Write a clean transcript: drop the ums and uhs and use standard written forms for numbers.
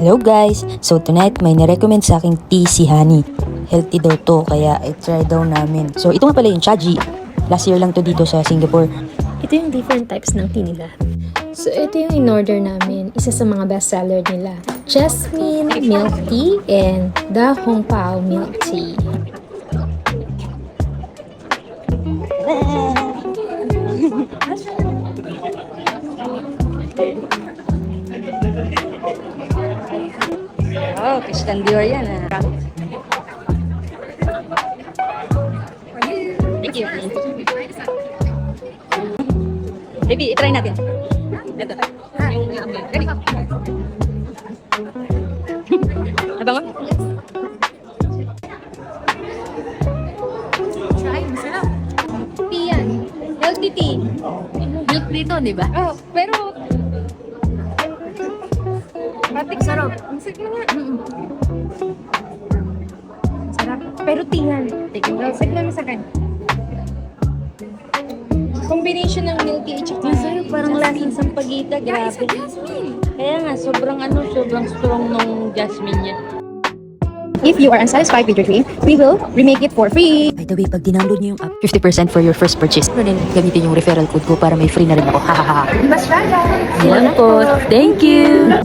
Hello guys! So tonight may nirecommend sa aking tea si Honey. Healthy daw to kaya i-try daw namin. So ito nga pala yung Chaji. Last year lang to dito sa Singapore. Ito yung different types ng tea nila. So ito yung in-order namin. Isa sa mga bestseller nila. Jasmine milk tea and the Hong Pao milk tea. Oh, Christian Dior yan ah. Thank you. Baby, i-try natin. Ito. Ready? Nabangon? Ay, masarap. Tea yan. Healthy tea. Milk dito, di ba? Oh, pero... Masarap. Masarap na nga. Masarap. Pero tea yan. Sige namin sa akin. Combination ng milk tea at saka... Masarap, parang lasang sampagita. Yeah, it's a Grabe. jasmine. Kaya nga, sobrang strong nung jasmine niya. If you are unsatisfied with your drink, we will remake it for free. By the way, pag dinownload niyo yung app, 50% for your first purchase. Ano din, gamitin yung referral code ko para may free na rin ako. Hahaha. Mas rara. Yan po. Thank you!